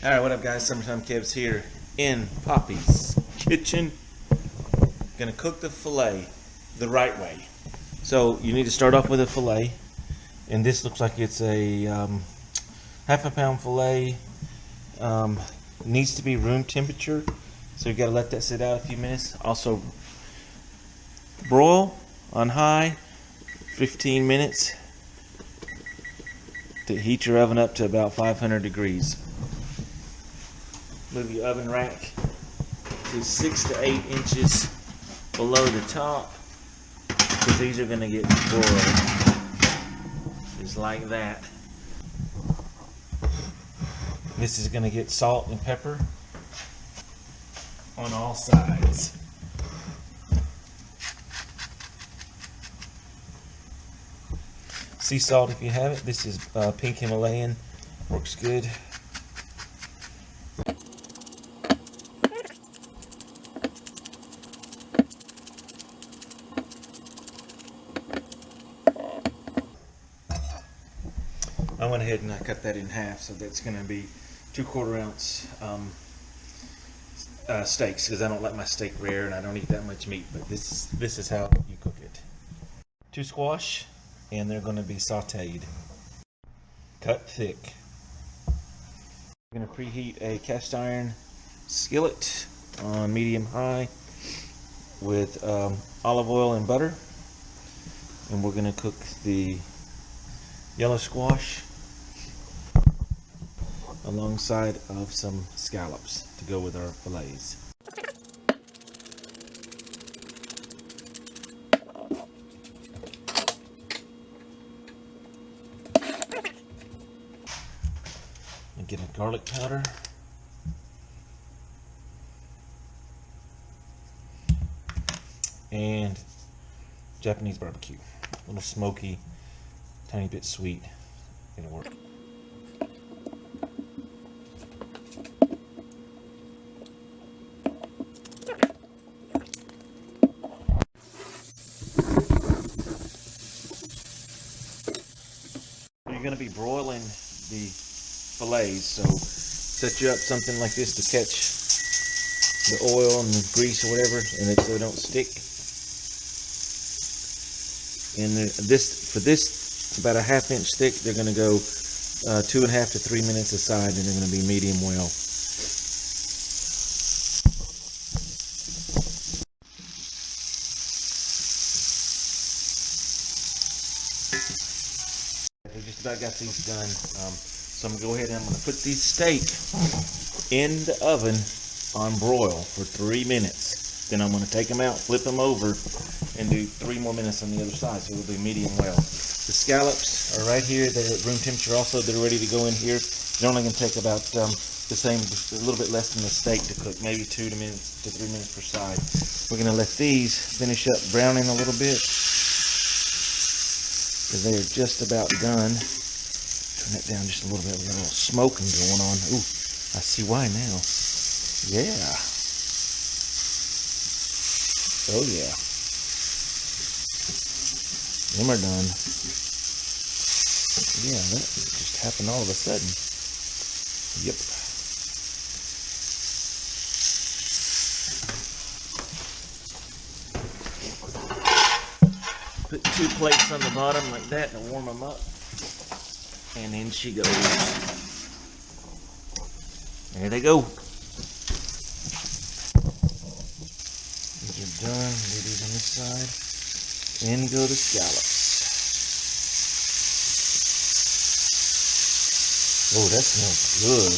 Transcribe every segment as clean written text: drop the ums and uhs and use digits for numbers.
Alright, what up guys? Summertime Kev's here in Poppy's kitchen. Gonna cook the filet the right way. So you need to start off with a filet, and this looks like it's a half a pound filet. Needs to be room temperature, so you gotta let that sit out a few minutes. Also broil on high 15 minutes to heat your oven up to about 500 degrees. Move your oven rack to 6 to 8 inches below the top, because these are going to get broiled just like that. This is going to get salt and pepper on all sides. Sea salt if you have it. This is pink Himalayan. Works good. I went ahead and I cut that in half, so that's going to be 2/4 ounce steaks, because I don't like my steak rare and I don't eat that much meat. But this is how you cook it. 2 squash, and they're going to be sautéed, cut thick. I'm going to preheat a cast iron skillet on medium high with olive oil and butter, and we're going to cook the yellow squash alongside of some scallops to go with our fillets. And get a garlic powder. And Japanese barbecue. A little smoky, tiny bit sweet. It'll work. You're going to be broiling the fillets, so set you up something like this to catch the oil and the grease or whatever, and so they don't stick. And for this, about a 1/2 inch thick, they're going to go 2.5 to 3 minutes aside, and they're going to be medium well. We just about got these done, so I'm going to go ahead and I'm going to put these steak in the oven on broil for 3 minutes. Then I'm going to take them out, flip them over, and do 3 more minutes on the other side, so it'll be medium well. The scallops are right here. They're at room temperature also. They're ready to go in here. They're only going to take about the same, a little bit less than the steak to cook, maybe 2 to 3 minutes per side. We're going to let these finish up browning a little bit, because they are just about done. Turn that down just a little bit. We got a little smoking going on. Ooh, I see why now. Yeah. Oh yeah. Them are done. Yeah, that just happened all of a sudden. Yep. Put 2 plates on the bottom like that to warm them up. And in she goes. There they go. These are done. Leave these on this side. In go the scallops. Oh, that smells good.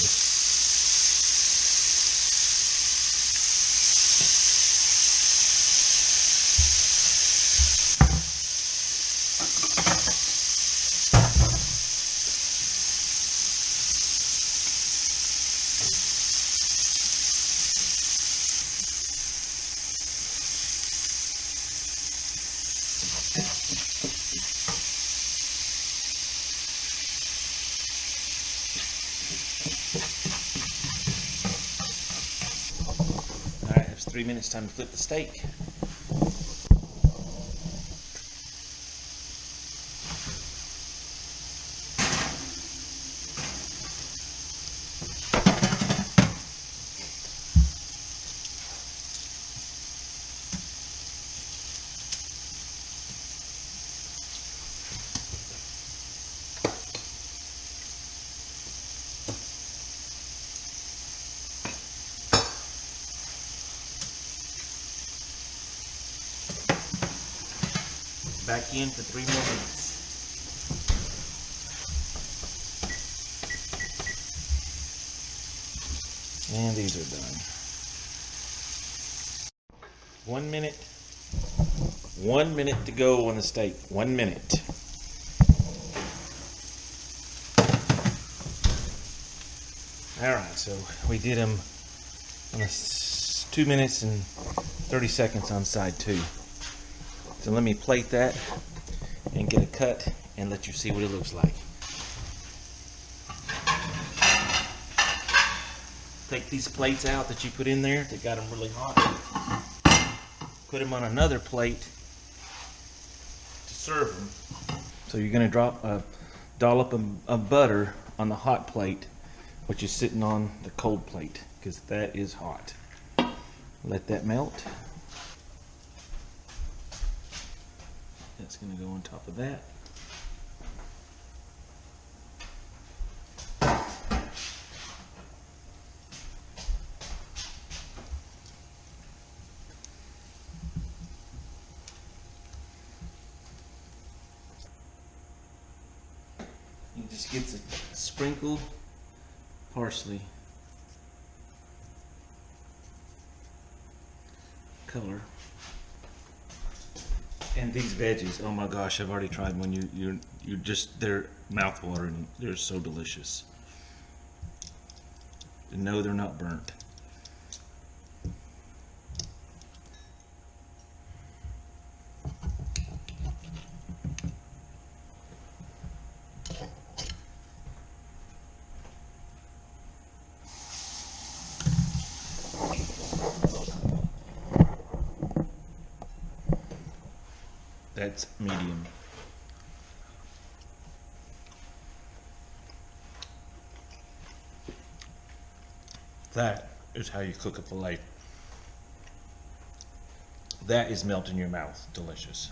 Alright, it's 3 minutes, time to flip the steak. back in for 3 more minutes. And these are done. 1 minute. 1 minute to go on the steak. 1 minute. Alright, so we did them on 2 minutes and 30 seconds on side 2. So let me plate that and get a cut and let you see what it looks like. Take these plates out that you put in there that got them really hot. Put them on another plate to serve them. So you're going to drop a dollop of butter on the hot plate, which is sitting on the cold plate, because that is hot. Let that melt. That's going to go on top of that. You just get a sprinkle parsley color. And these veggies, oh my gosh, I've already tried one. You just, they're mouth-watering. They're so delicious. And no, they're not burnt. That's medium. That is how you cook a filet. That is melt in your mouth. Delicious.